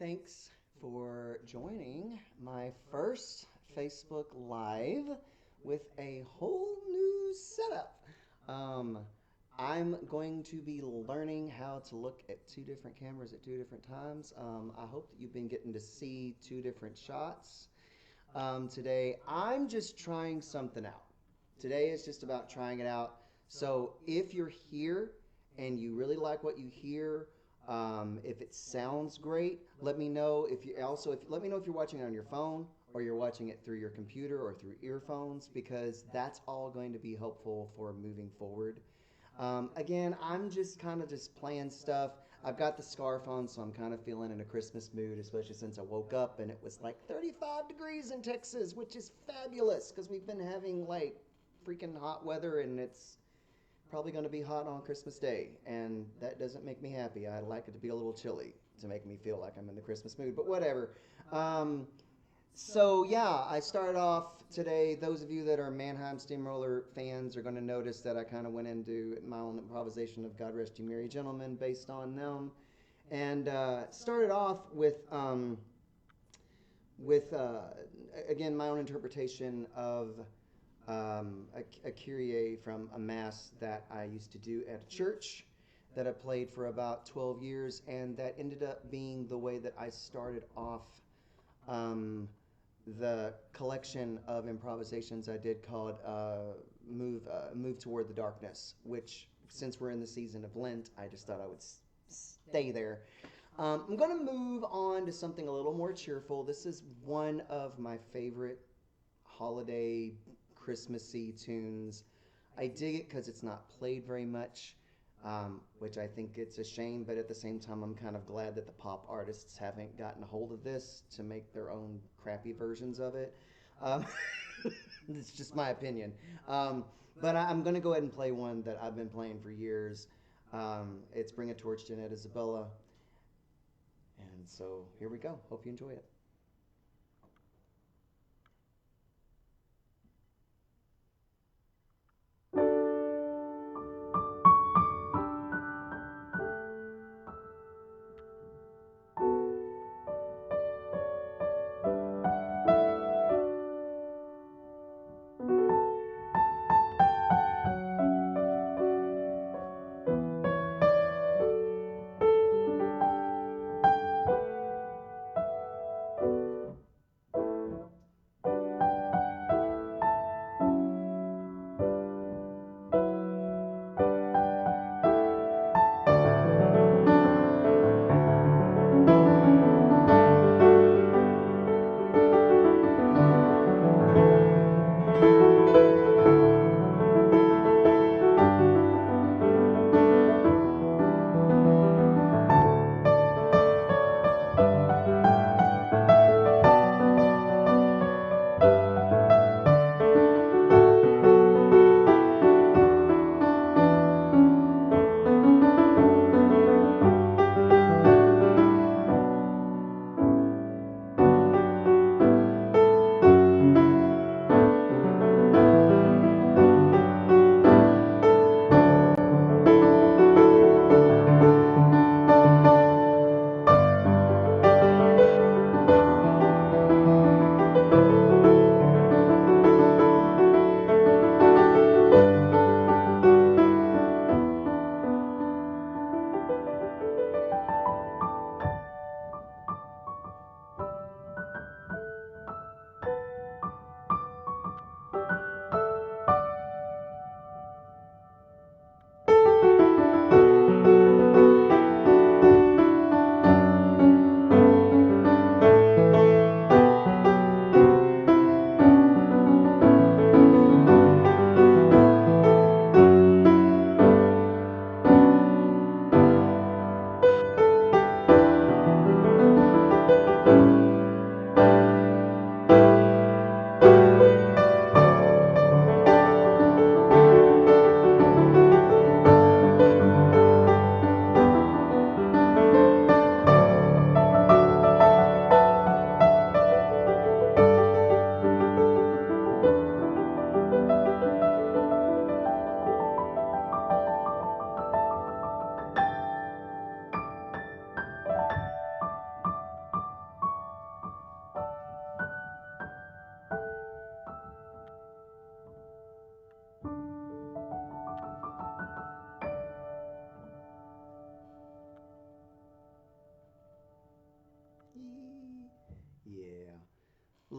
thanks for joining my first Facebook Live with a whole new setup. I'm going to be learning how to look at two different cameras at two different times. I hope that you've been getting to see two different shots. Today, I'm just trying something out. Today is just about trying it out. So if you're here and you really like what you hear, if it sounds great, let me know. Let me know if you're watching it on your phone or you're watching it through your computer or through earphones, because that's all going to be helpful for moving forward. Again, I'm just kind of just playing stuff. I've got the scarf on, so I'm kind of feeling in a Christmas mood, especially since I woke up and it was like 35 degrees in Texas, which is fabulous because we've been having like freaking hot weather, and it's probably going to be hot on Christmas Day, and that doesn't make me happy. I like it to be a little chilly to make me feel like I'm in the Christmas mood, but whatever. So yeah, I started off today. Those of you that are Mannheim Steamroller fans are going to notice that I kind of went into my own improvisation of God Rest You Merry Gentlemen based on them, and started off with again my own interpretation of a Kyrie from a mass that I used to do at a church that I played for about 12 years, and that ended up being the way that I started off the collection of improvisations I did called Move Toward the Darkness, which, since we're in the season of Lent, I just thought I would stay there. I'm going to move on to something a little more cheerful. This is one of my favorite holiday Christmassy tunes. I dig it because it's not played very much, which I think it's a shame, but at the same time I'm kind of glad that the pop artists haven't gotten a hold of this to make their own crappy versions of it. It's just my opinion. But I'm going to go ahead and play one that I've been playing for years. It's Bring a Torch, Jeannette, Isabella. And so here we go. Hope you enjoy it.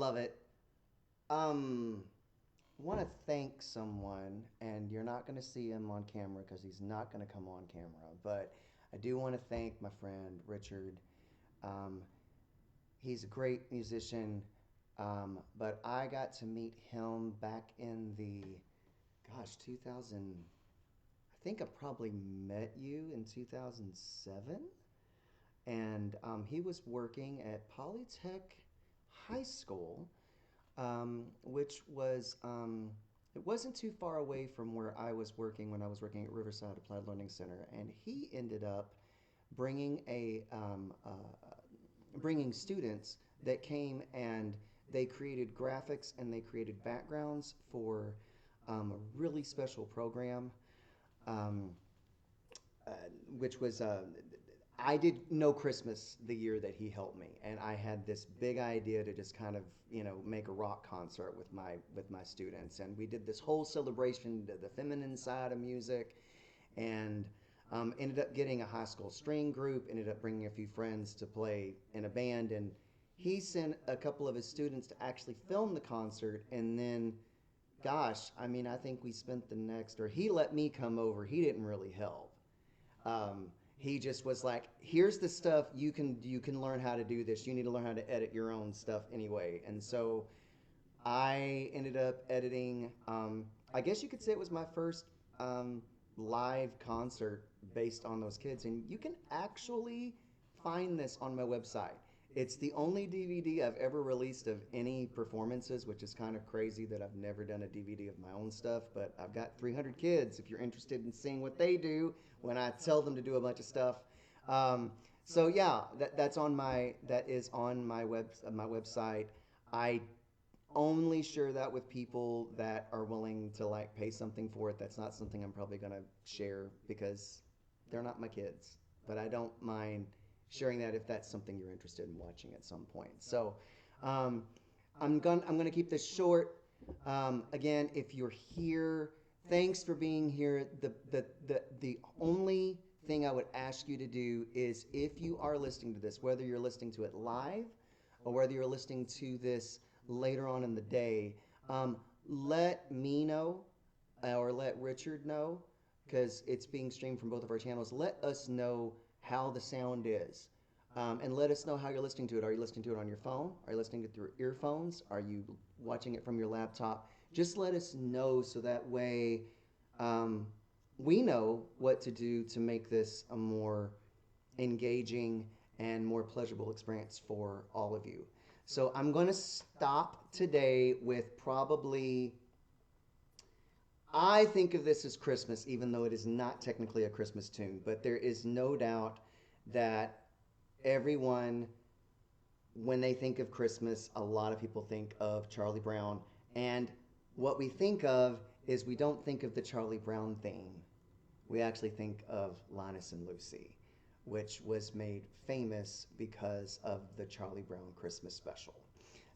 Love it. Want to thank someone, and you're not going to see him on camera because he's not going to come on camera, but I do want to thank my friend Richard. Um, he's a great musician, but I got to meet him back in the, 2000. I think I probably met you in 2007, and he was working at Polytech High School, which was it wasn't too far away from where I was working when I was working at Riverside Applied Learning Center, and he ended up bringing bringing students that came and they created graphics and they created backgrounds for a really special program, um, uh, which was I did No Christmas the year that he helped me, and I had this big idea to just kind of make a rock concert with my students, and we did this whole celebration to the feminine side of music, and ended up getting a high school string group, ended up bringing a few friends to play in a band, and he sent a couple of his students to actually film the concert, and then I think we spent the next, or he let me come over. He didn't really help. He just was like, "Here's the stuff you can learn how to do this. You need to learn how to edit your own stuff anyway." And so I ended up editing. I guess you could say it was my first live concert based on those kids, and you can actually find this on my website. It's the only DVD I've ever released of any performances, which is kind of crazy that I've never done a DVD of my own stuff, but I've got 300 kids if you're interested in seeing what they do when I tell them to do a bunch of stuff. So yeah, that is on my my website. I only share that with people that are willing to like pay something for it. That's not something I'm probably going to share because they're not my kids, but I don't mind sharing that if that's something you're interested in watching at some point. So I'm gonna keep this short. Again, if you're here, thanks for being here. The only thing I would ask you to do is, if you are listening to this, whether you're listening to it live or whether you're listening to this later on in the day, let me know or let Richard know, because it's being streamed from both of our channels. Let us know how the sound is, and let us know how you're listening to it. Are you listening to it on your phone? Are you listening to it through earphones? Are you watching it from your laptop? Just let us know so that way we know what to do to make this a more engaging and more pleasurable experience for all of you. So I'm going to stop today with probably, I think of this as Christmas, even though it is not technically a Christmas tune, but there is no doubt that everyone, when they think of Christmas, a lot of people think of Charlie Brown. And what we think of is, we don't think of the Charlie Brown theme. We actually think of Linus and Lucy, which was made famous because of the Charlie Brown Christmas special.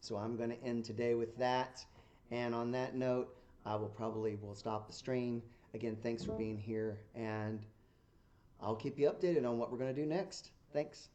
So I'm going to end today with that. And on that note, we'll stop the stream. Again, thanks for being here, and I'll keep you updated on what we're going to do next. Thanks.